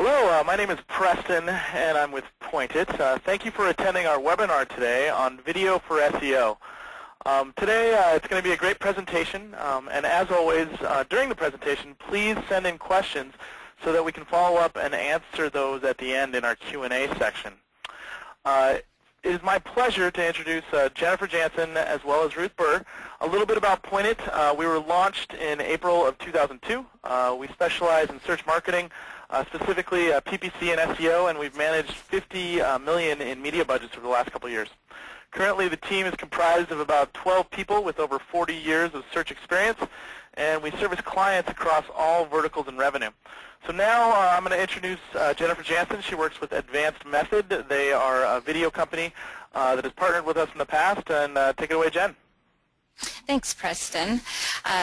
Hello, my name is Preston, and I'm with Pointit. Thank you for attending our webinar today on video for SEO. Today, it's going to be a great presentation, and as always, during the presentation, please send in questions so that we can follow up and answer those at the end in our Q&A section. It is my pleasure to introduce Jennifer Jansen as well as Ruth Burr. A little bit about Pointit. We were launched in April of 2002. We specialize in search marketing, specifically PPC and SEO, and we've managed 50 million in media budgets over the last couple of years. Currently, the team is comprised of about 12 people with over 40 years of search experience, and we service clients across all verticals and revenue. So now I'm going to introduce Jennifer Jansen. She works with Advanced Method. They are a video company that has partnered with us in the past. And take it away, Jen. Thanks, Preston.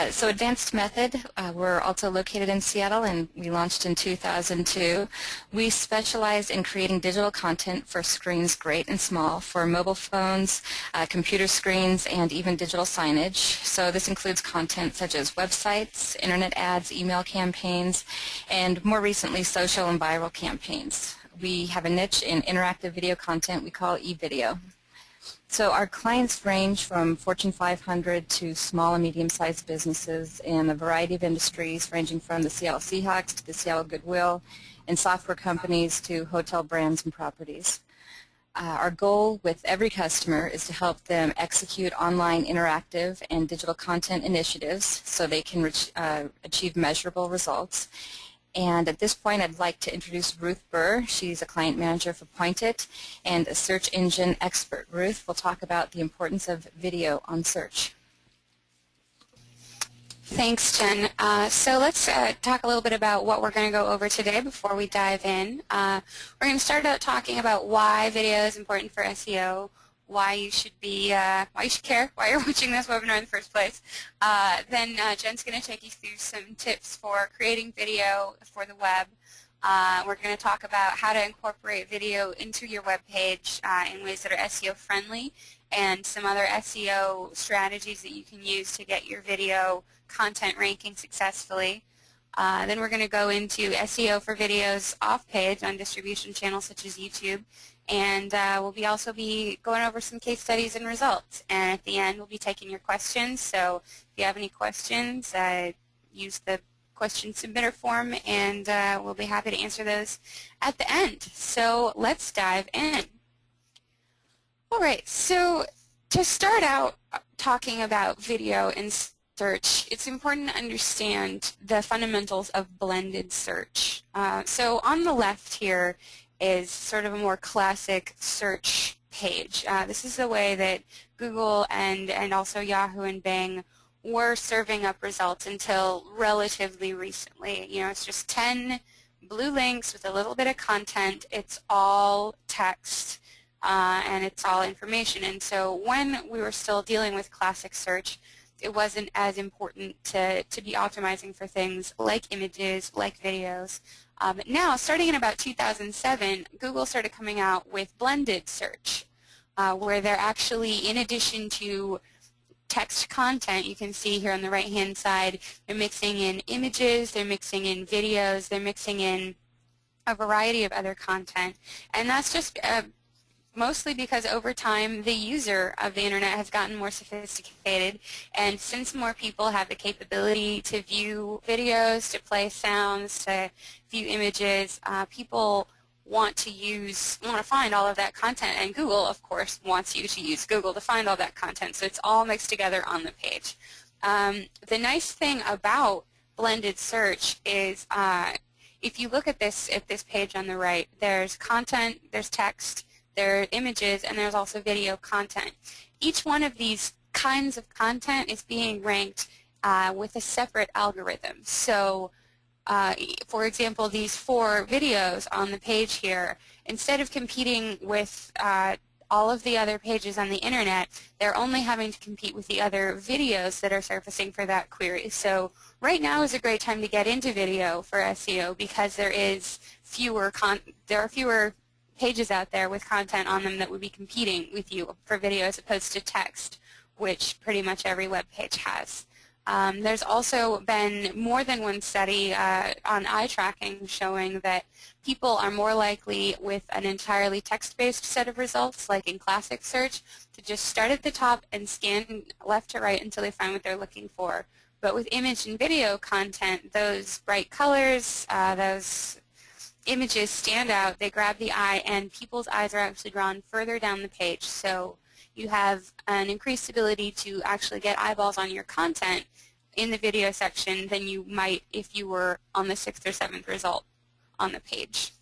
So Advanced Method, we're also located in Seattle, and we launched in 2002. We specialize in creating digital content for screens great and small, for mobile phones, computer screens, and even digital signage. So this includes content such as websites, internet ads, email campaigns, and more recently, social and viral campaigns. We have a niche in interactive video content we call eVideo. So our clients range from Fortune 500 to small and medium-sized businesses in a variety of industries, ranging from the Seattle Seahawks to the Seattle Goodwill, and software companies to hotel brands and properties. Our goal with every customer is to help them execute online interactive and digital content initiatives so they can achieve measurable results. And at this point, I'd like to introduce Ruth Burr. She's a client manager for Pointit and a search engine expert. Ruth will talk about the importance of video on search. Thanks, Jen. So let's talk a little bit about what we're going to go over today before we dive in. We're going to start out talking about why video is important for SEO, why you should care, why you're watching this webinar in the first place. Then Jen's going to take you through some tips for creating video for the web. We're going to talk about how to incorporate video into your web page in ways that are SEO friendly, and some other SEO strategies that you can use to get your video content ranking successfully. Then we're going to go into SEO for videos off-page on distribution channels such as YouTube. And we'll also be going over some case studies and results. And at the end, we'll be taking your questions. So if you have any questions, use the question submitter form, and we'll be happy to answer those at the end. So let's dive in. All right, so to start out talking about video in search, it's important to understand the fundamentals of blended search. So on the left here is sort of a more classic search page. This is the way that Google and also Yahoo and Bing were serving up results until relatively recently. You know, it's just 10 blue links with a little bit of content. It's all text and it's all information. And so when we were still dealing with classic search, it wasn't as important to be optimizing for things like images, like videos. But now, starting in about 2007, Google started coming out with blended search, where they're actually, in addition to text content, you can see here on the right-hand side, they're mixing in images, they're mixing in videos, they're mixing in a variety of other content. And that's just mostly because over time the user of the internet has gotten more sophisticated, and since more people have the capability to view videos, to play sounds, to view images, people want to find all of that content, and Google, of course, wants you to use Google to find all that content, so it's all mixed together on the page. The nice thing about blended search is if you look at this page on the right, there's content, there's text, there are images, and there's also video content. Each one of these kinds of content is being ranked with a separate algorithm. So, for example, these 4 videos on the page here, instead of competing with all of the other pages on the internet, they're only having to compete with the other videos that are surfacing for that query. So right now is a great time to get into video for SEO because there are fewer pages out there with content on them that would be competing with you for video as opposed to text, which pretty much every web page has. There's also been more than one study on eye tracking showing that people are more likely with an entirely text-based set of results, like in classic search, to just start at the top and scan left to right until they find what they're looking for. But with image and video content, those bright colors, those images stand out, they grab the eye, and people's eyes are actually drawn further down the page. So you have an increased ability to actually get eyeballs on your content in the video section than you might if you were on the 6th or 7th result on the page.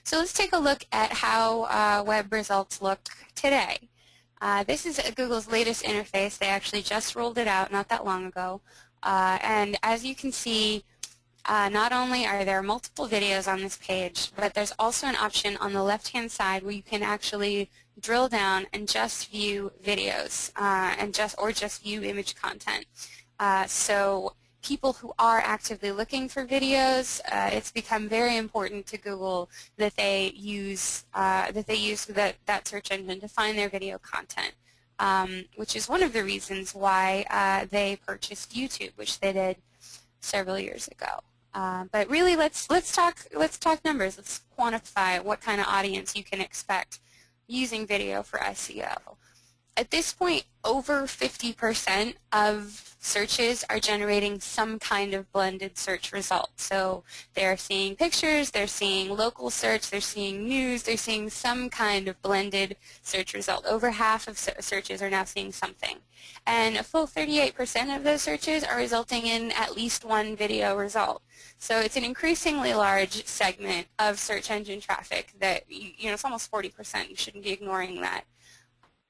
So let's take a look at how web results look today. This is Google's latest interface. They actually just rolled it out not that long ago. And as you can see, not only are there multiple videos on this page, but there's also an option on the left-hand side where you can actually drill down and just view videos or just view image content. So people who are actively looking for videos, it's become very important to Google that they use that search engine to find their video content, which is one of the reasons why they purchased YouTube, which they did several years ago. But really, let's talk numbers. Let's quantify what kind of audience you can expect using video for SEO. At this point, over 50% of searches are generating some kind of blended search result. So they're seeing pictures, they're seeing local search, they're seeing news, they're seeing some kind of blended search result. Over half of searches are now seeing something. And a full 38% of those searches are resulting in at least one video result. So it's an increasingly large segment of search engine traffic that, it's almost 40%. You shouldn't be ignoring that.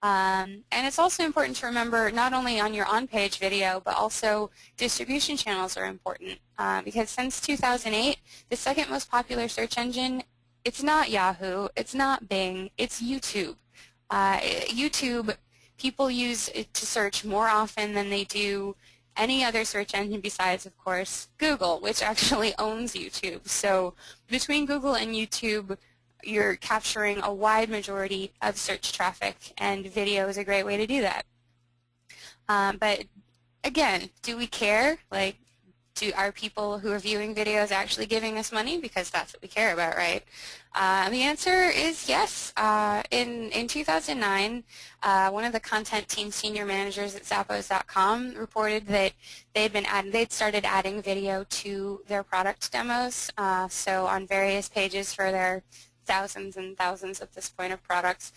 And it's also important to remember not only on your on-page video, but also distribution channels are important because since 2008, the second most popular search engine, it's not Yahoo, it's not Bing, it's YouTube. YouTube, people use it to search more often than they do any other search engine besides, of course, Google, which actually owns YouTube. So between Google and YouTube, you're capturing a wide majority of search traffic, and video is a great way to do that. But again, do we care? Are people who are viewing videos actually giving us money? Because that's what we care about, right? The answer is yes. In 2009, one of the content team senior managers at Zappos.com reported that they'd started adding video to their product demos. So on various pages for their thousands and thousands at this point of products,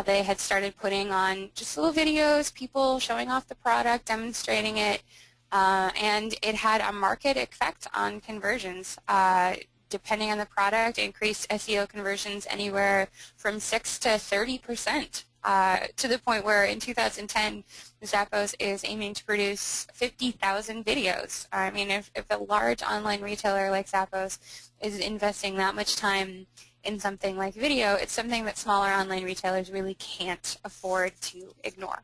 they had started putting on just little videos, people showing off the product, demonstrating it, and it had a market effect on conversions. Depending on the product, increased SEO conversions anywhere from 6 to 30%, to the point where in 2010, Zappos is aiming to produce 50,000 videos. I mean, if a large online retailer like Zappos is investing that much time in something like video, it's something that smaller online retailers really can't afford to ignore.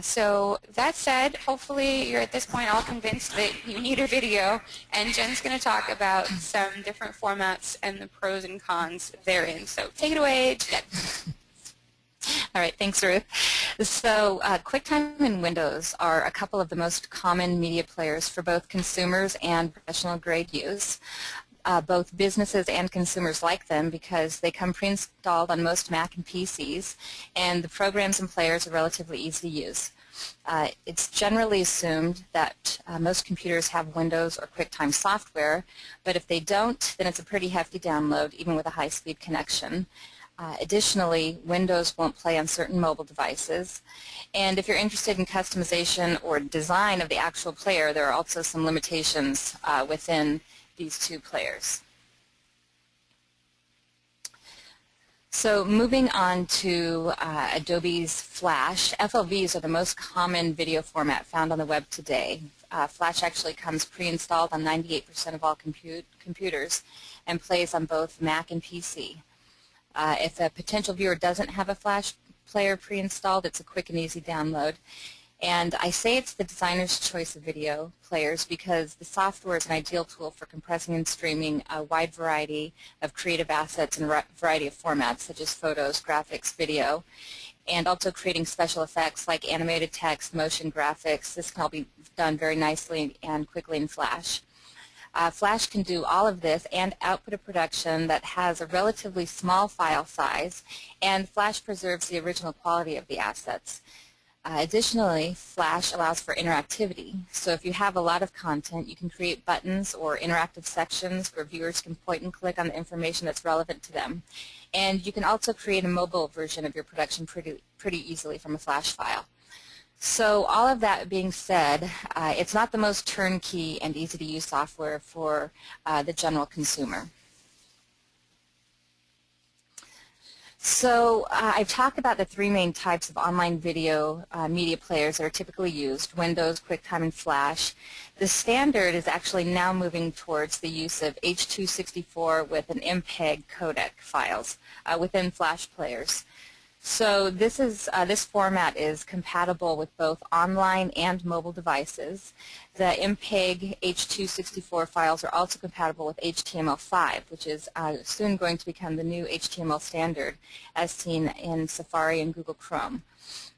So that said, hopefully you're at this point all convinced that you need a video, and Jen's going to talk about some different formats and the pros and cons therein. So take it away, Jen. All right, thanks, Ruth. So Quicktime and Windows are a couple of the most common media players for both consumers and professional grade use. Both businesses and consumers like them because they come pre-installed on most Mac and PCs, and the programs and players are relatively easy to use. It's generally assumed that most computers have Windows or QuickTime software, but if they don't, then it's a pretty hefty download, even with a high-speed connection. Additionally, Windows won't play on certain mobile devices, and if you're interested in customization or design of the actual player, there are also some limitations within these two players. So moving on to Adobe's Flash, FLVs are the most common video format found on the web today. Flash actually comes pre-installed on 98% of all computers and plays on both Mac and PC. If a potential viewer doesn't have a Flash player pre-installed, it's a quick and easy download. And I say it's the designer's choice of video players because the software is an ideal tool for compressing and streaming a wide variety of creative assets in a variety of formats such as photos, graphics, video. and also creating special effects like animated text, motion graphics. This can all be done very nicely and quickly in Flash. Flash can do all of this and output a production that has a relatively small file size, and Flash preserves the original quality of the assets. Additionally, Flash allows for interactivity. So if you have a lot of content, you can create buttons or interactive sections where viewers can point and click on the information that's relevant to them. And you can also create a mobile version of your production pretty easily from a Flash file. So all of that being said, it's not the most turnkey and easy-to-use software for the general consumer. So I've talked about the three main types of online video media players that are typically used: Windows, QuickTime, and Flash. The standard is actually now moving towards the use of H.264 with an MPEG codec files within Flash players. So this format is compatible with both online and mobile devices. The MPEG H.264 files are also compatible with HTML5, which is soon going to become the new HTML standard as seen in Safari and Google Chrome.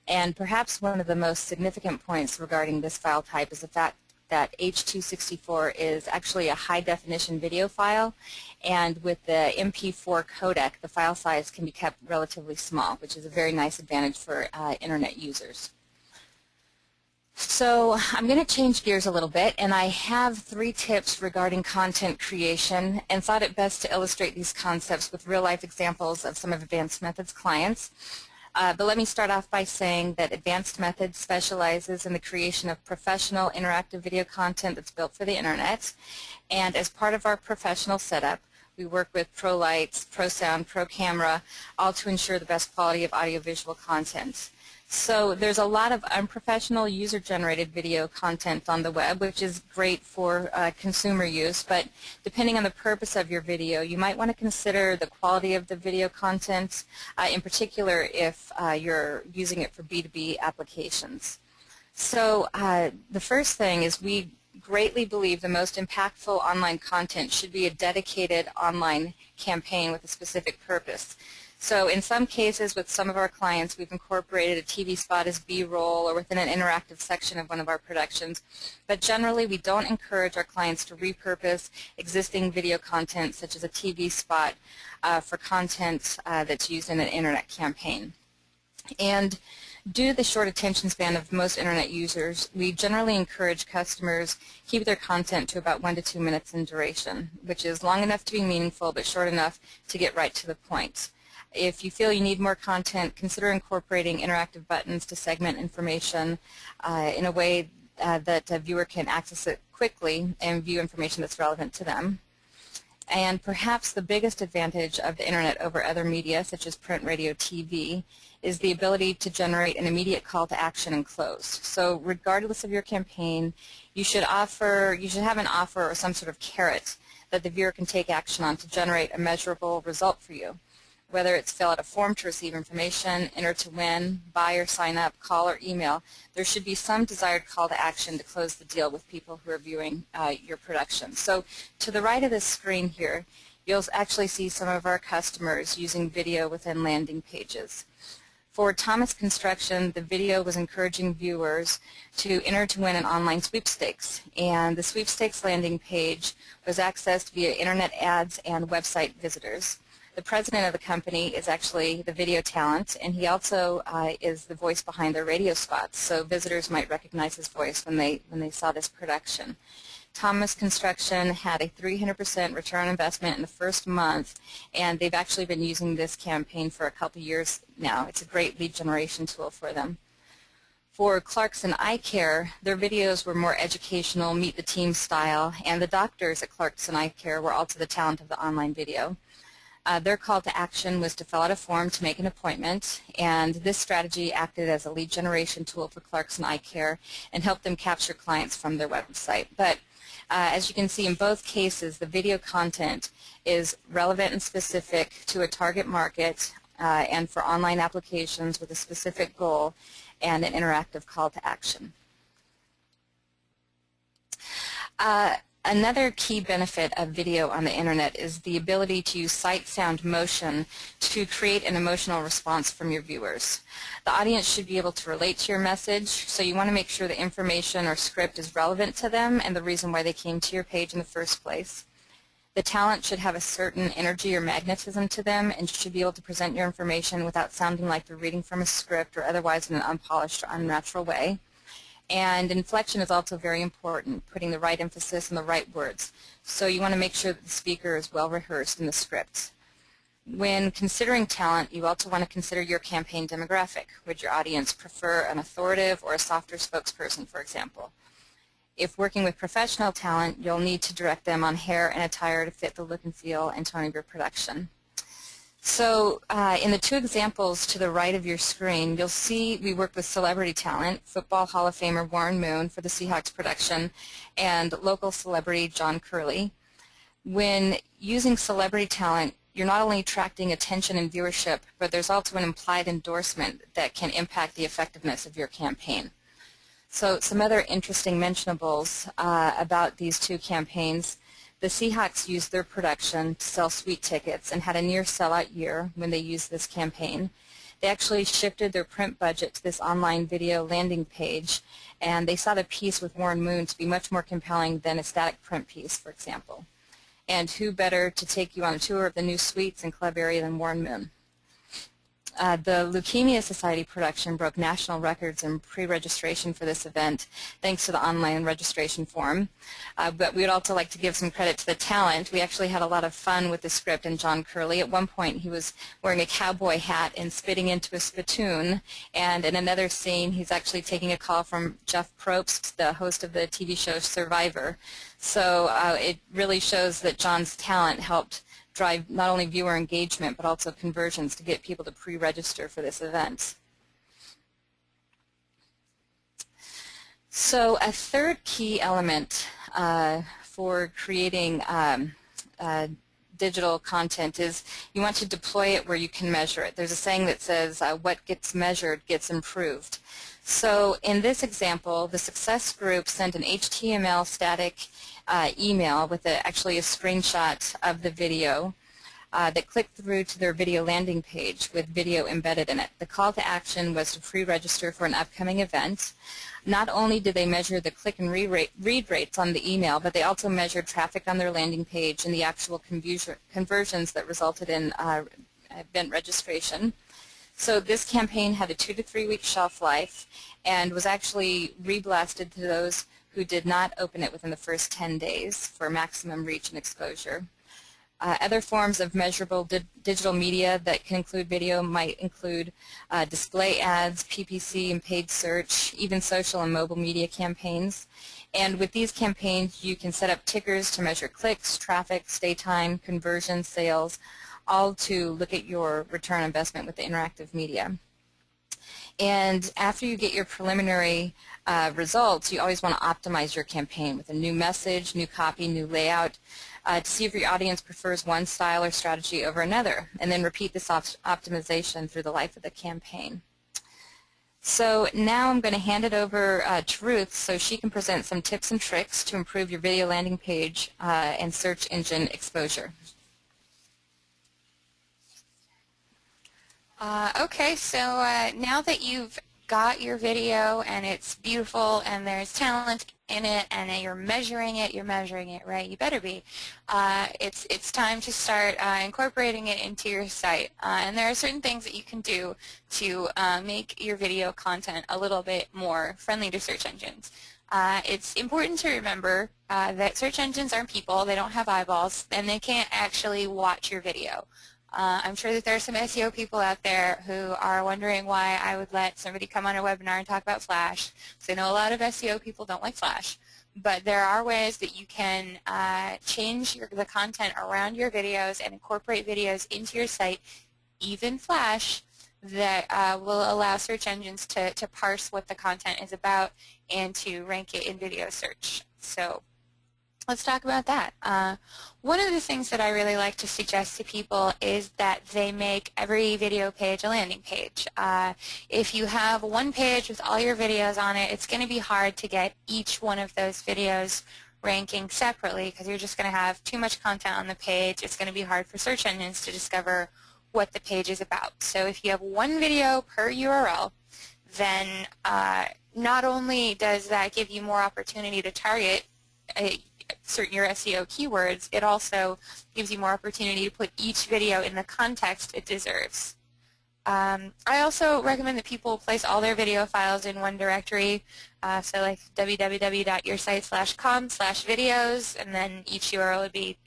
And perhaps one of the most significant points regarding this file type is the fact that H.264 is actually a high-definition video file, and with the MP4 codec, the file size can be kept relatively small, which is a very nice advantage for Internet users. So I'm going to change gears a little bit, and I have 3 tips regarding content creation, and thought it best to illustrate these concepts with real-life examples of some of Advanced Methods' clients. But let me start off by saying that Advanced Methods specializes in the creation of professional interactive video content that's built for the Internet. And as part of our professional setup, we work with Pro Lights, Pro Sound, Pro Camera, all to ensure the best quality of audiovisual content. So there's a lot of unprofessional user-generated video content on the web, which is great for consumer use, but depending on the purpose of your video, you might want to consider the quality of the video content, in particular if you're using it for B2B applications. So the first thing is we greatly believe the most impactful online content should be a dedicated online campaign with a specific purpose. So in some cases with some of our clients, we've incorporated a TV spot as B-roll or within an interactive section of one of our productions. But generally, we don't encourage our clients to repurpose existing video content, such as a TV spot, for content that's used in an Internet campaign. And due to the short attention span of most Internet users, we generally encourage customers keep their content to about 1 to 2 minutes in duration, which is long enough to be meaningful but short enough to get right to the point. If you feel you need more content, consider incorporating interactive buttons to segment information in a way that a viewer can access it quickly and view information that's relevant to them. And perhaps the biggest advantage of the Internet over other media, such as print, radio, TV, is the ability to generate an immediate call to action and close. So regardless of your campaign, you should have an offer or some sort of carrot that the viewer can take action on to generate a measurable result for you. Whether it's fill out a form to receive information, enter to win, buy or sign up, call or email, there should be some desired call to action to close the deal with people who are viewing your production. So to the right of this screen here, you'll actually see some of our customers using video within landing pages. For Thomas Construction, the video was encouraging viewers to enter to win an online sweepstakes, and the sweepstakes landing page was accessed via Internet ads and website visitors. The president of the company is actually the video talent, and he also is the voice behind their radio spots, so visitors might recognize his voice when they saw this production. Thomas Construction had a 300% return on investment in the first month, and they've actually been using this campaign for a couple years now. It's a great lead generation tool for them. For Clarkson Eye Care, their videos were more educational, meet the team style, and the doctors at Clarkson Eye Care were also the talent of the online video. Their call to action was to fill out a form to make an appointment, and this strategy acted as a lead generation tool for Clarkson Eye Care and helped them capture clients from their website. But as you can see in both cases, the video content is relevant and specific to a target market and for online applications with a specific goal and an interactive call to action. Another key benefit of video on the internet is the ability to use sight, sound, motion to create an emotional response from your viewers. The audience should be able to relate to your message, so you want to make sure the information or script is relevant to them and the reason why they came to your page in the first place. The talent should have a certain energy or magnetism to them and should be able to present your information without sounding like they're reading from a script or otherwise in an unpolished or unnatural way. And inflection is also very important, putting the right emphasis on the right words. So you want to make sure that the speaker is well rehearsed in the script. When considering talent, you also want to consider your campaign demographic. Would your audience prefer an authoritative or a softer spokesperson, for example? If working with professional talent, you'll need to direct them on hair and attire to fit the look and feel and tone of your production. So in the two examples to the right of your screen, you'll see we work with celebrity talent, Football Hall of Famer Warren Moon for the Seahawks production, and local celebrity John Curley. When using celebrity talent, you're not only attracting attention and viewership, but there's also an implied endorsement that can impact the effectiveness of your campaign. So some other interesting mentionables about these two campaigns. The Seahawks used their production to sell sweet tickets and had a near sellout year when they used this campaign. They actually shifted their print budget to this online video landing page, and they saw the piece with Warren Moon to be much more compelling than a static print piece, for example. And who better to take you on a tour of the new suites and club area than Warren Moon? The Leukemia Society production broke national records in pre-registration for this event thanks to the online registration form. But we would also like to give some credit to the talent. We actually had a lot of fun with the script and John Curley. At one point he was wearing a cowboy hat and spitting into a spittoon, and in another scene he's actually taking a call from Jeff Probst, the host of the TV show Survivor. So it really shows that John's talent helped drive not only viewer engagement but also conversions to get people to pre-register for this event. So a third key element for creating digital content is you want to deploy it where you can measure it. There's a saying that says what gets measured gets improved. So in this example, the success group sent an HTML static email with actually a screenshot of the video that clicked through to their video landing page with video embedded in it. The call to action was to pre-register for an upcoming event. Not only did they measure the click and read rates on the email, but they also measured traffic on their landing page and the actual conversions that resulted in event registration. So this campaign had a 2 to 3 week shelf life and was actually reblasted to those who did not open it within the first 10 days for maximum reach and exposure. Other forms of measurable digital media that can include video might include display ads, PPC and paid search, even social and mobile media campaigns. And with these campaigns, you can set up tickers to measure clicks, traffic, stay time, conversion, sales, all to look at your return on investment with the interactive media. And after you get your preliminary results, you always want to optimize your campaign with a new message, new copy, new layout to see if your audience prefers one style or strategy over another, and then repeat this optimization through the life of the campaign. So now I'm going to hand it over to Ruth so she can present some tips and tricks to improve your video landing page and search engine exposure. Okay, so now that you've got your video and it's beautiful and there's talent in it and you're measuring it right, you better be, it's time to start incorporating it into your site. And there are certain things that you can do to make your video content a little bit more friendly to search engines. It's important to remember that search engines aren't people, they don't have eyeballs, and they can't actually watch your video. I'm sure that there are some SEO people out there who are wondering why I would let somebody come on a webinar and talk about Flash. So I know a lot of SEO people don't like Flash, but there are ways that you can change the content around your videos and incorporate videos into your site, even Flash, that will allow search engines to parse what the content is about and to rank it in video search. So let's talk about that. One of the things that I really like to suggest to people is that they make every video page a landing page. If you have one page with all your videos on it, it's going to be hard to get each one of those videos ranking separately because you're just going to have too much content on the page. It's going to be hard for search engines to discover what the page is about. So if you have one video per URL, then not only does that give you more opportunity to target certain your SEO keywords, it also gives you more opportunity to put each video in the context it deserves. I also recommend that people place all their video files in one directory, so like www.yoursite.com/videos, and then each URL would be,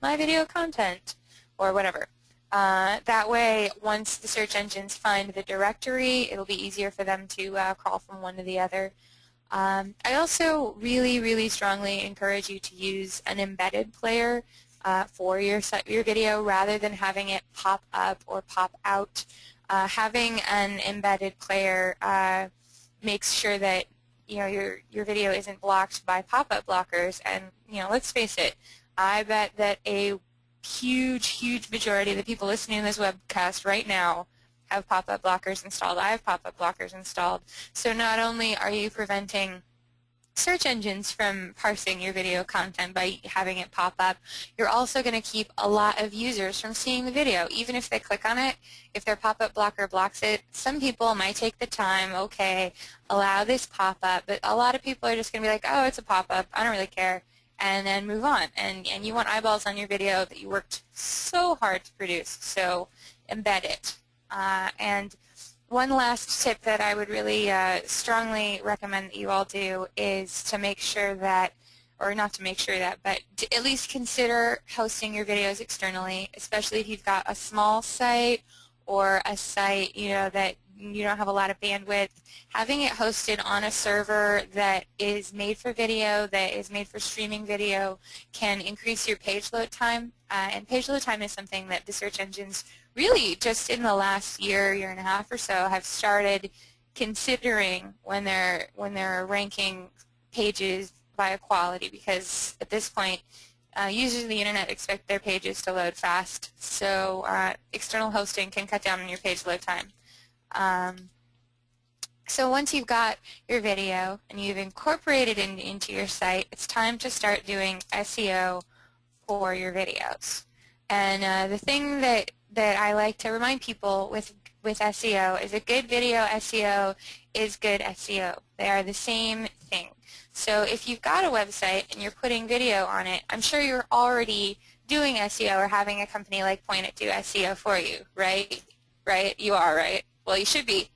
/myvideocontent or whatever. That way, once the search engines find the directory, it'll be easier for them to crawl from one to the other. I also really strongly encourage you to use an embedded player for your video rather than having it pop up or pop out. Having an embedded player makes sure that your video isn't blocked by pop-up blockers. And let's face it, I bet that a huge majority of the people listening to this webcast right now have pop-up blockers installed. I have pop-up blockers installed. So not only are you preventing search engines from parsing your video content by having it pop up, you're also going to keep a lot of users from seeing the video. Even if they click on it, if their pop-up blocker blocks it, some people might take the time, okay, allow this pop-up, but a lot of people are just going to be like, oh, it's a pop-up, I don't really care, and then move on. And you want eyeballs on your video that you worked so hard to produce, so embed it. And one last tip that I would really strongly recommend that you all do is to make sure that, or not to make sure that, but to at least consider hosting your videos externally, especially if you've got a small site or a site that you don't have a lot of bandwidth. Having it hosted on a server that is made for video, that is made for streaming video, can increase your page load time. And page load time is something that the search engines really just in the last year and a half or so have started considering when they're ranking pages via quality, because at this point users of the internet expect their pages to load fast. So external hosting can cut down on your page load time. So once you've got your video and you've incorporated it into your site, it's time to start doing SEO for your videos. And the thing that I like to remind people with SEO is a good video SEO is good SEO. They are the same thing. So if you've got a website and you're putting video on it, I'm sure you're already doing SEO or having a company like Point do SEO for you, right? Right? You are, right? Well, you should be.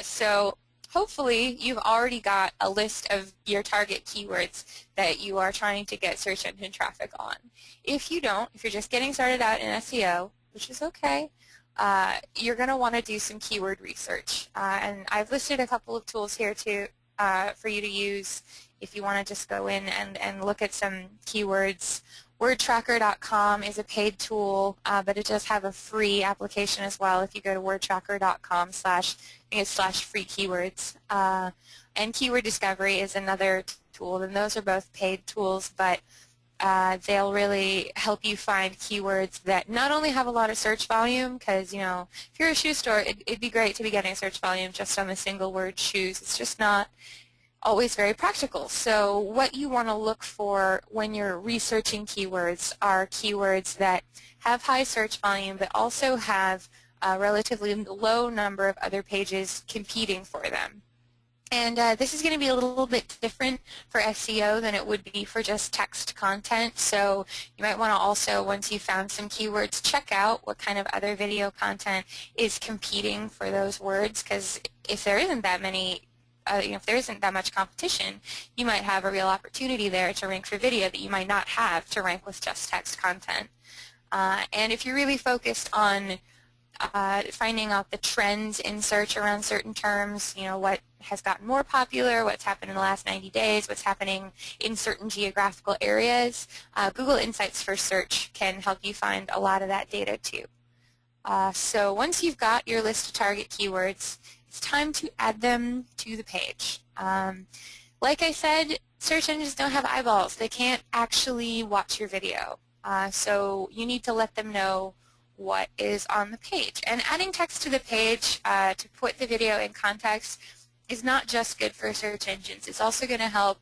So hopefully you've already got a list of your target keywords that you are trying to get search engine traffic on. If you don't, if you're just getting started out in SEO, which is okay, you're going to want to do some keyword research. And I've listed a couple of tools here for you to use if you want to just go in and look at some keywords. WordTracker.com is a paid tool, but it does have a free application as well if you go to wordtracker.com/free keywords. And Keyword Discovery is another tool, and those are both paid tools, but they'll really help you find keywords that not only have a lot of search volume, because if you're a shoe store, it'd be great to be getting a search volume just on the single word shoes. It's just not always very practical. So what you want to look for when you're researching keywords are keywords that have high search volume but also have a relatively low number of other pages competing for them. And this is going to be a little bit different for SEO than it would be for just text content. So you might want to also, once you've found some keywords, check out what kind of other video content is competing for those words, because if there isn't that many if there isn't that much competition, you might have a real opportunity there to rank for video that you might not have to rank with just text content. And if you're really focused on finding out the trends in search around certain terms, what has gotten more popular, what's happened in the last 90 days, what's happening in certain geographical areas, Google Insights for Search can help you find a lot of that data too. So once you've got your list of target keywords, it's time to add them to the page. Like I said, search engines don't have eyeballs. They can't actually watch your video. So you need to let them know what is on the page. And adding text to the page to put the video in context is not just good for search engines. It's also going to help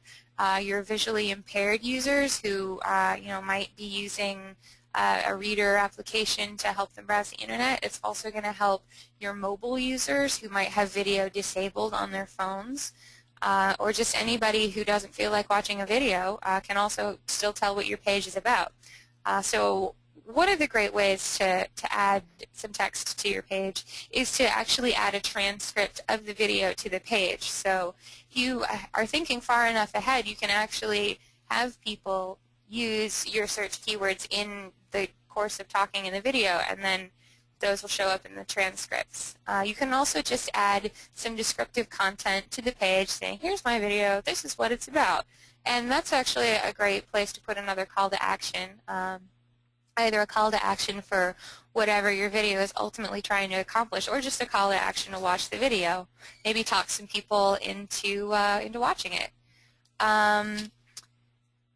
your visually impaired users who might be using a reader application to help them browse the internet. It's also going to help your mobile users who might have video disabled on their phones, or just anybody who doesn't feel like watching a video can also still tell what your page is about. So one of the great ways to add some text to your page is to actually add a transcript of the video to the page. So if you are thinking far enough ahead, you can actually have people use your search keywords in the course of talking in the video, and then those will show up in the transcripts. You can also just add some descriptive content to the page saying, here's my video, this is what it's about. And that's actually a great place to put another call to action. Either a call to action for whatever your video is ultimately trying to accomplish, or just a call to action to watch the video. Maybe talk some people into watching it.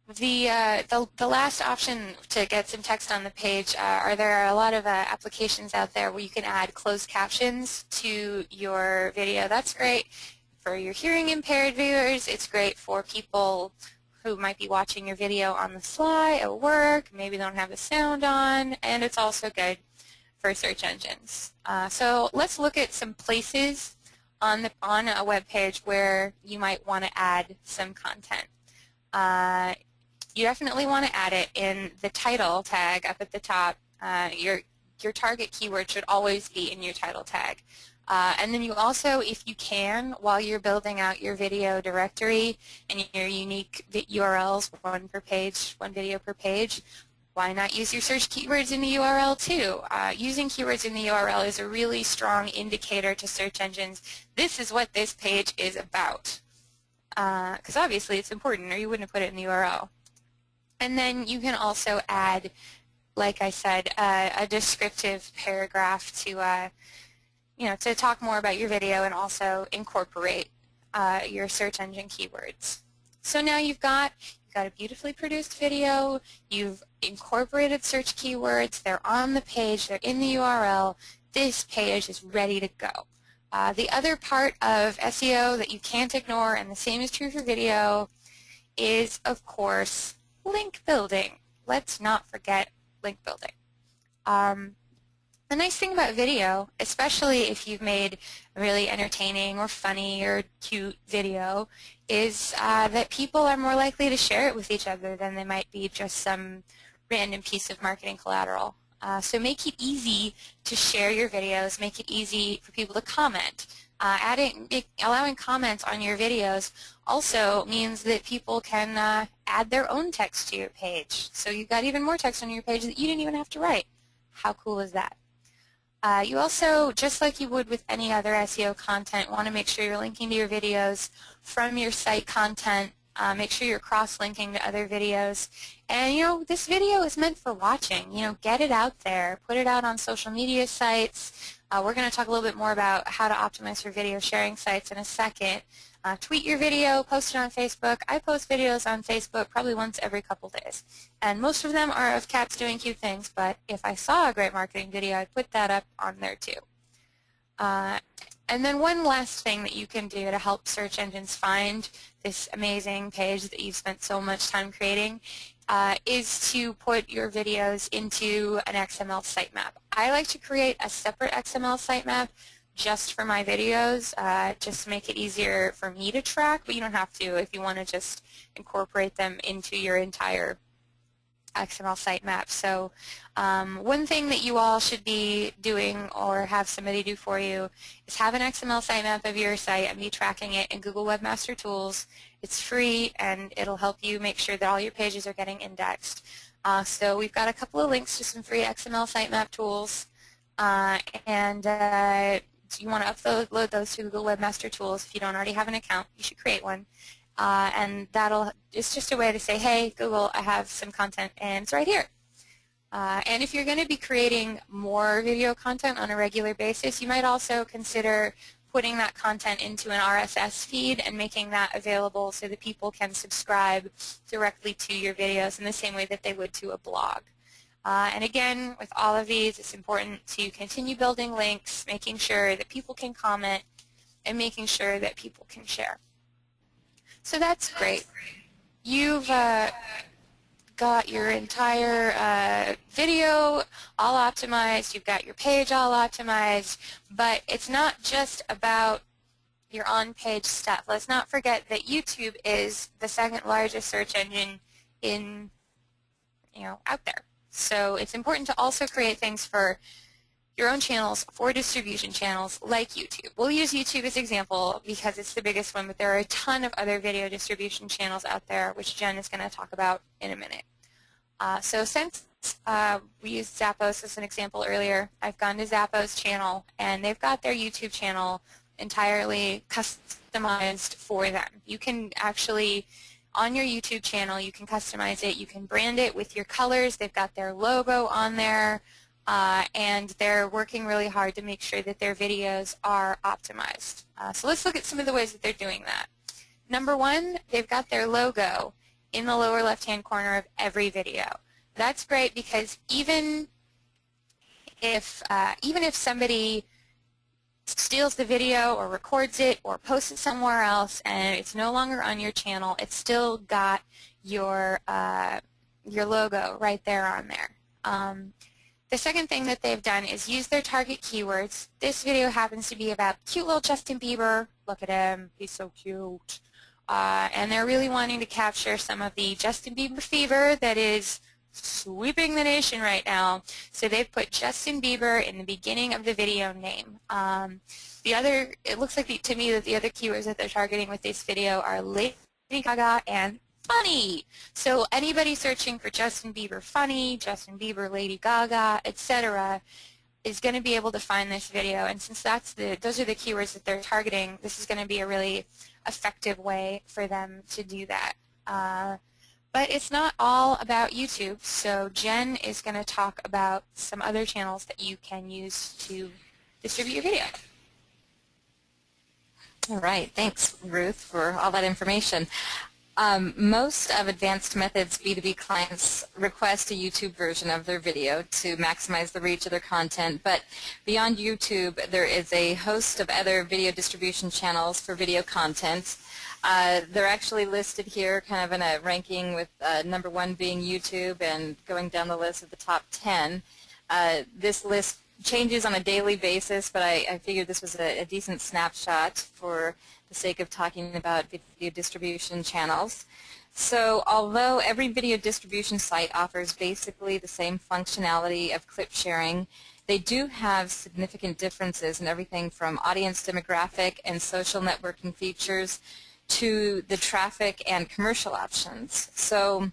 The last option to get some text on the page there are a lot of applications out there where you can add closed captions to your video. That's great for your hearing impaired viewers. It's great for people who might be watching your video on the sly at work, maybe they don't have the sound on, and it's also good for search engines. So let's look at some places on a web page where you might want to add some content. You definitely want to add it in the title tag up at the top. Your target keyword should always be in your title tag. And then you also, if you can, while you're building out your video directory and your unique URLs, one per page, one video per page, why not use your search keywords in the URL too? Using keywords in the URL is a really strong indicator to search engines. This is what this page is about. Because obviously it's important, or you wouldn't have put it in the URL. And then you can also add, like I said, a descriptive paragraph to to talk more about your video and also incorporate your search engine keywords. So now you've got a beautifully produced video, you've incorporated search keywords, they're on the page, they're in the URL, this page is ready to go. The other part of SEO that you can't ignore, and the same is true for video, is, of course, link building. Let's not forget link building. The nice thing about video, especially if you've made a really entertaining or funny or cute video, is that people are more likely to share it with each other than they might be just some random piece of marketing collateral. So make it easy to share your videos, make it easy for people to comment. Allowing comments on your videos also means that people can add their own text to your page. So you've got even more text on your page that you didn't even have to write. How cool is that? You also, just like you would with any other SEO content, want to make sure you're linking to your videos from your site content. Make sure you're cross-linking to other videos. And, this video is meant for watching. Get it out there. Put it out on social media sites. We're going to talk a little bit more about how to optimize for video sharing sites in a second. Tweet your video, post it on Facebook. I post videos on Facebook probably once every couple days. And most of them are of cats doing cute things, but if I saw a great marketing video, I'd put that up on there too. And then one last thing that you can do to help search engines find this amazing page that you've spent so much time creating is to put your videos into an XML sitemap. I like to create a separate XML sitemap just for my videos, just to make it easier for me to track, but you don't have to if you want to just incorporate them into your entire XML sitemap. So one thing that you all should be doing, or have somebody do for you, is have an XML sitemap of your site and be tracking it in Google Webmaster Tools. It's free and it'll help you make sure that all your pages are getting indexed. So we've got a couple of links to some free XML sitemap tools, and you want to upload those to Google Webmaster Tools. If you don't already have an account, you should create one. And it's just a way to say, hey, Google, I have some content, and it's right here. And if you're going to be creating more video content on a regular basis, you might also consider putting that content into an RSS feed and making that available so that people can subscribe directly to your videos in the same way that they would to a blog. And again, with all of these, it's important to continue building links, making sure that people can comment, and making sure that people can share. So that's great. You've got your entire video all optimized, you've got your page all optimized, but it's not just about your on-page stuff. Let's not forget that YouTube is the second largest search engine out there. So it's important to also create things for your own channels, for distribution channels like YouTube. We'll use YouTube as an example because it's the biggest one, but there are a ton of other video distribution channels out there, which Jen is going to talk about in a minute. So since we used Zappos as an example earlier, I've gone to Zappos channel, and they've got their YouTube channel entirely customized for them. You can actually, on your YouTube channel, you can customize it. You can brand it with your colors. They've got their logo on there. And they're working really hard to make sure that their videos are optimized. So let's look at some of the ways that they're doing that. Number one, they've got their logo in the lower left-hand corner of every video. That's great because even if somebody steals the video or records it or posts it somewhere else and it's no longer on your channel, it's still got your logo right there on there. The second thing that they've done is use their target keywords. This video happens to be about cute little Justin Bieber. Look at him. He's so cute. And they're really wanting to capture some of the Justin Bieber fever that is sweeping the nation right now. So they've put Justin Bieber in the beginning of the video name. It looks like to me that the other keywords that they're targeting with this video are Lady Gaga and funny. So anybody searching for Justin Bieber funny, Justin Bieber, Lady Gaga, etc. is going to be able to find this video. And since those are the keywords that they're targeting, this is going to be a really effective way for them to do that. But it's not all about YouTube. So Jen is going to talk about some other channels that you can use to distribute your video. All right. Thanks, Ruth, for all that information. Most of Advanced Methods B2B clients request a YouTube version of their video to maximize the reach of their content, but beyond YouTube, there is a host of other video distribution channels for video content. They're actually listed here kind of in a ranking with number one being YouTube and going down the list of the top 10. This list changes on a daily basis, but I figured this was a decent snapshot for the sake of talking about video distribution channels. So although every video distribution site offers basically the same functionality of clip sharing, they do have significant differences in everything from audience demographic and social networking features to the traffic and commercial options. So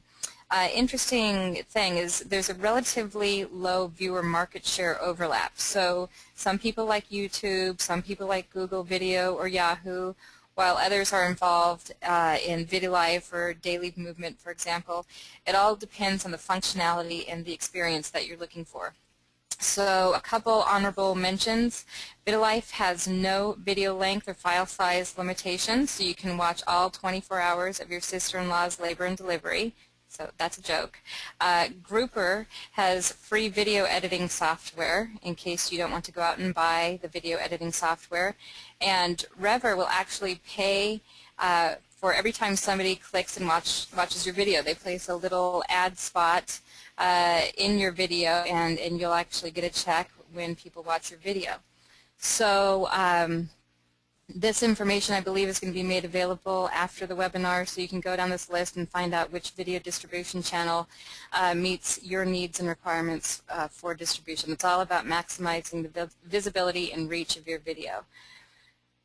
interesting thing is there's a relatively low viewer market share overlap. So some people like YouTube, some people like Google Video or Yahoo, while others are involved in VideoLive or Daily Movement, for example. It all depends on the functionality and the experience that you're looking for. So a couple honorable mentions. VideoLive has no video length or file size limitations, so you can watch all 24 hours of your sister-in-law's labor and delivery. So that's a joke. Grouper has free video editing software in case you don't want to go out and buy the video editing software. And Rever will actually pay for every time somebody clicks and watches your video. They place a little ad spot in your video, and you'll actually get a check when people watch your video. So this information, I believe, is going to be made available after the webinar, so you can go down this list and find out which video distribution channel meets your needs and requirements for distribution. It's all about maximizing the visibility and reach of your video.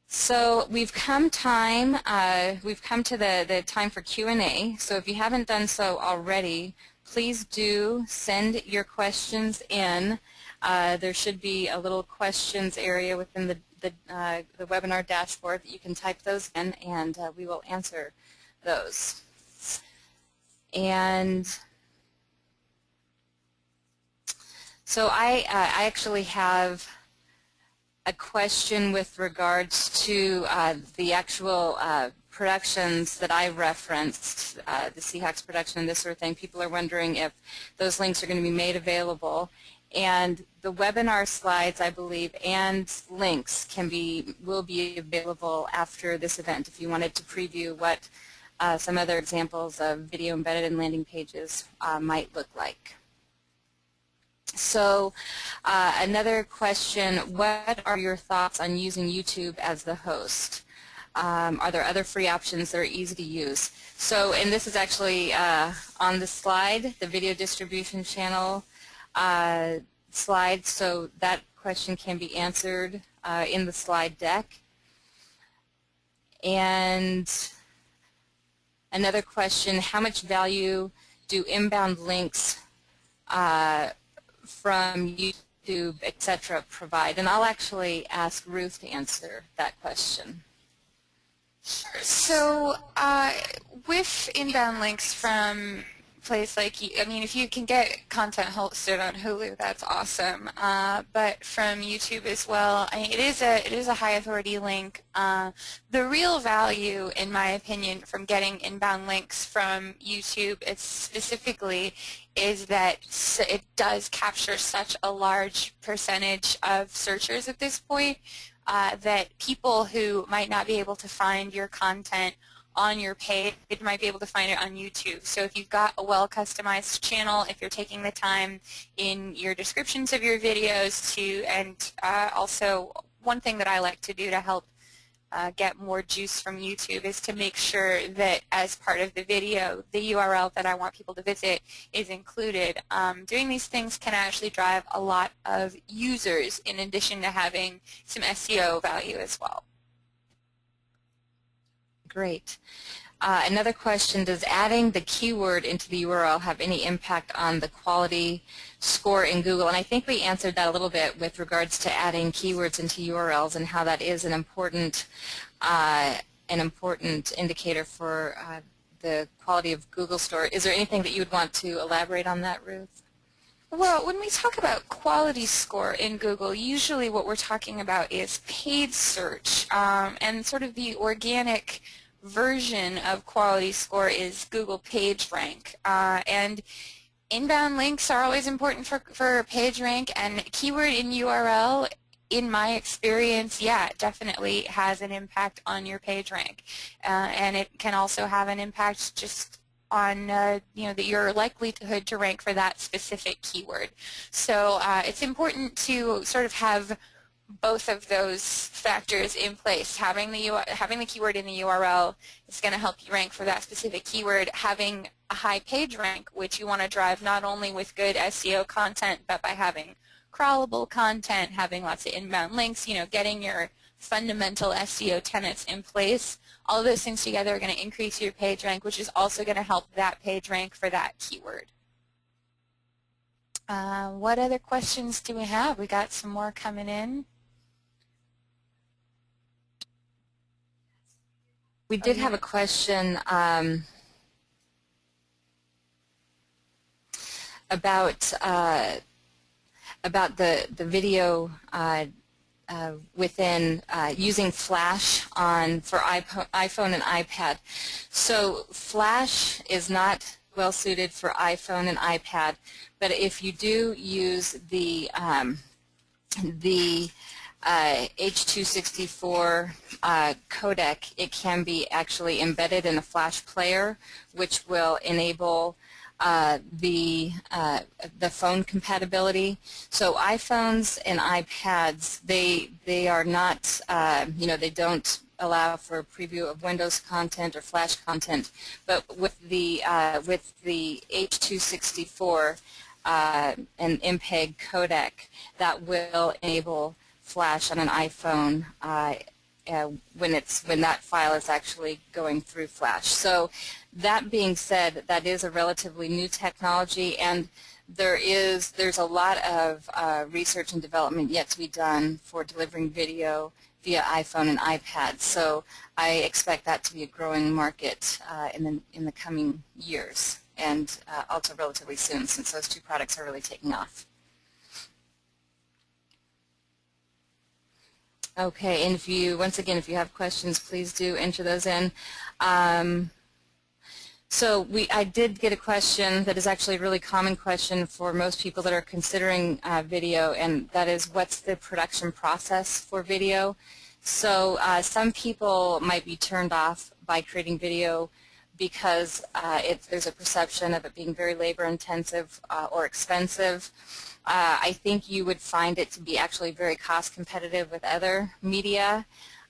So we've come to the time for Q&A. So if you haven't done so already, please do send your questions in. There should be a little questions area within the webinar dashboard that you can type those in, and we will answer those. And so I actually have a question with regards to the actual productions that I referenced, the Seahawks production and this sort of thing. People are wondering if those links are going to be made available. And the webinar slides, I believe, and links will be available after this event if you wanted to preview what some other examples of video embedded in landing pages might look like. So another question, what are your thoughts on using YouTube as the host? Are there other free options that are easy to use? So, and this is actually on the slide, the video distribution channel slide, so that question can be answered in the slide deck. And another question, how much value do inbound links from YouTube, etc. provide? And I'll actually ask Ruth to answer that question. Sure. So with inbound links from place like, I mean, if you can get content hosted on Hulu, that's awesome. But from YouTube as well, I mean, it is a high authority link. The real value, in my opinion, from getting inbound links from YouTube, specifically, is that it does capture such a large percentage of searchers at this point that people who might not be able to find your content on your page might be able to find it on YouTube. So if you've got a well-customized channel, if you're taking the time in your descriptions of your videos to, and also one thing that I like to do to help get more juice from YouTube is to make sure that as part of the video, the URL that I want people to visit is included. Doing these things can actually drive a lot of users in addition to having some SEO value as well. Great. Another question, does adding the keyword into the URL have any impact on the quality score in Google? And I think we answered that a little bit with regards to adding keywords into URLs and how that is an important indicator for the quality of Google Store. Is there anything that you would want to elaborate on that, Ruth? Well, when we talk about quality score in Google, usually what we're talking about is paid search, and sort of the organic version of quality score is Google PageRank. And inbound links are always important for PageRank, and keyword in URL, in my experience, yeah, it definitely has an impact on your PageRank. And it can also have an impact just on your likelihood to rank for that specific keyword. So it's important to sort of have both of those factors in place. Having the keyword in the URL is going to help you rank for that specific keyword. Having a high page rank, which you want to drive not only with good SEO content, but by having crawlable content, having lots of inbound links, getting your fundamental SEO tenets in place. All of those things together are going to increase your page rank, which is also going to help that page rank for that keyword. What other questions do we have? We got some more coming in. We did have a question about the video within using Flash for iPhone and iPad. So Flash is not well suited for iPhone and iPad, but if you do use the H.264 codec, it can be actually embedded in a Flash player, which will enable the phone compatibility. So iPhones and iPads, they are not, they don't allow for preview of Windows content or Flash content, but with the H.264 and MPEG codec, that will enable Flash on an iPhone when that file is actually going through Flash. So that being said, that is a relatively new technology, and there's a lot of research and development yet to be done for delivering video via iPhone and iPad. So I expect that to be a growing market in the coming years, and also relatively soon, since those two products are really taking off. Okay, and once again, if you have questions, please do enter those in. So I did get a question that is actually a really common question for most people that are considering video, and that is, what's the production process for video? So some people might be turned off by creating video because there's a perception of it being very labor-intensive or expensive. I think you would find it to be actually very cost-competitive with other media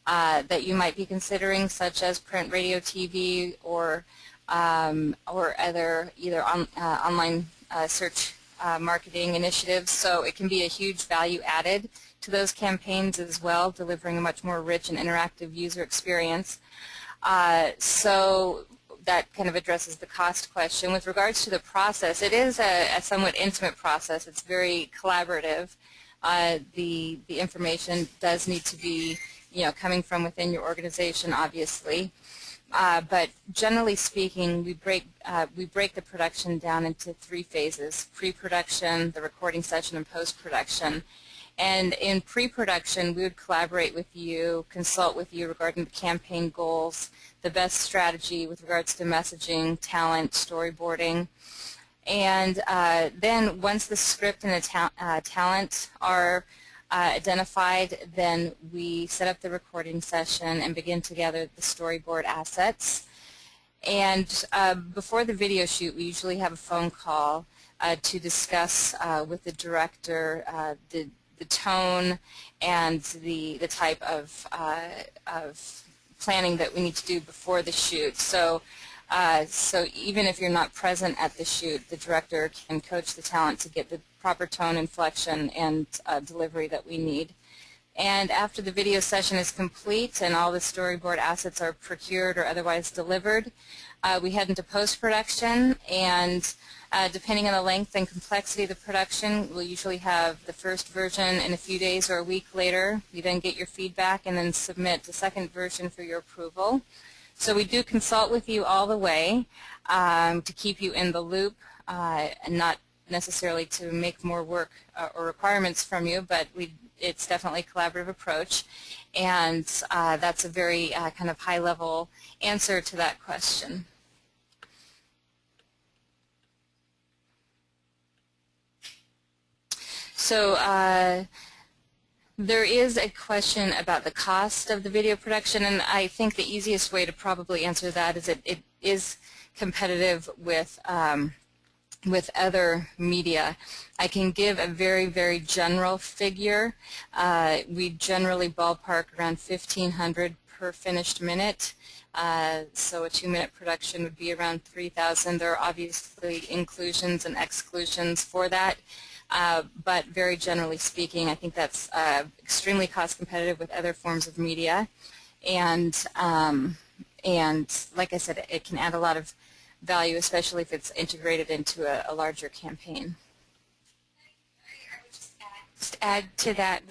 that you might be considering, such as print, radio, TV, or other either online search marketing initiatives. So it can be a huge value added to those campaigns as well, delivering a much more rich and interactive user experience. So that kind of addresses the cost question. With regards to the process, it is a somewhat intimate process. It's very collaborative. The information does need to be, coming from within your organization, obviously. But generally speaking, we break the production down into 3 phases: pre-production, the recording session, and post-production. And in pre-production, we would collaborate with you, consult with you regarding the campaign goals, the best strategy with regards to messaging, talent, storyboarding. And then once the script and the talent are identified, then we set up the recording session and begin to gather the storyboard assets. And before the video shoot, we usually have a phone call to discuss with the director the tone and the type of planning that we need to do before the shoot. So even if you're not present at the shoot, the director can coach the talent to get the proper tone, inflection, and delivery that we need. And after the video session is complete and all the storyboard assets are procured or otherwise delivered, we head into post-production, and depending on the length and complexity of the production, we'll usually have the first version in a few days or a week later. We then get your feedback and then submit the second version for your approval. So we do consult with you all the way to keep you in the loop, and not necessarily to make more work or requirements from you, but it's definitely a collaborative approach, and that's a very kind of high-level answer to that question. So there is a question about the cost of the video production, and I think the easiest way to probably answer that is it is competitive with other media. I can give a very, very general figure. We generally ballpark around $1,500 per finished minute. So a 2-minute production would be around $3,000. There are obviously inclusions and exclusions for that. But very generally speaking, I think that's extremely cost competitive with other forms of media, and like I said, it can add a lot of value, especially if it's integrated into a larger campaign. I would just add to that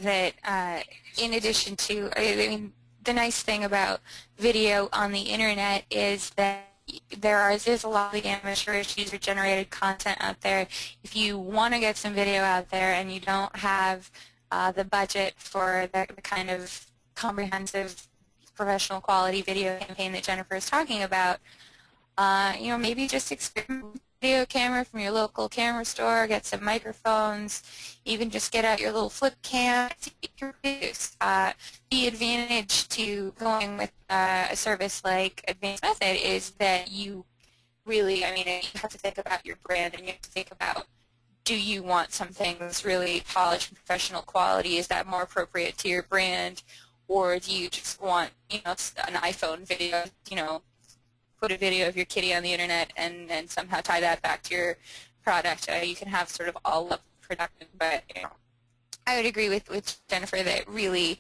in addition to, I mean, the nice thing about video on the internet is that there's a lot of amateurish user-generated content out there. If you want to get some video out there and you don't have the budget for the kind of comprehensive professional quality video campaign that Jennifer is talking about, maybe just experiment with a video camera from your local camera store, get some microphones, even just get out your little flip cam to get your videos. The advantage to going with a service like Advanced Method is that you really, you have to think about your brand, and you have to think about, do you want something that's really polished and professional quality? Is that more appropriate to your brand? Or do you just want, an iPhone video, put a video of your kitty on the internet and somehow tie that back to your product? You can have sort of all level of production, but I would agree with Jennifer that really,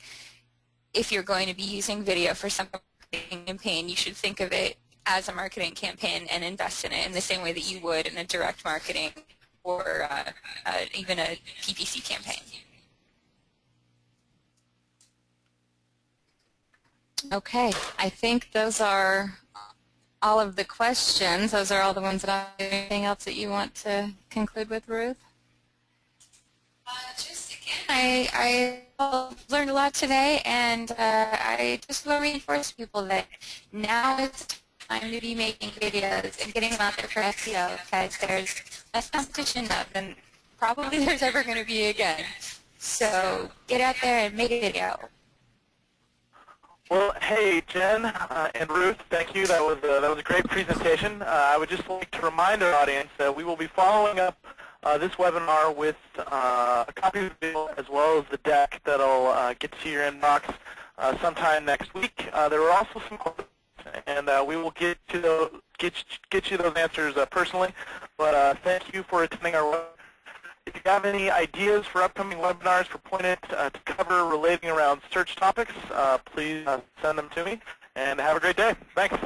if you're going to be using video for some marketing campaign, you should think of it as a marketing campaign and invest in it in the same way that you would in a direct marketing or even a PPC campaign. Okay, I think those are all of the questions. Those are all the ones that I have. Anything else that you want to conclude with, Ruth? Just again, I learned a lot today, and I just want to reinforce to people that now is time to be making videos and getting them out there for SEO because there's less competition now than probably there's ever going to be again. So get out there and make a video. Well, hey, Jen and Ruth, thank you. That was a great presentation. I would just like to remind our audience that we will be following up this webinar with a copy of the video as well as the deck that'll get to your inbox sometime next week. There are also some questions, and we will get you those answers personally. But thank you for attending our webinar. If you have any ideas for upcoming webinars for Pointed to cover relating around search topics, please send them to me. And have a great day. Thanks.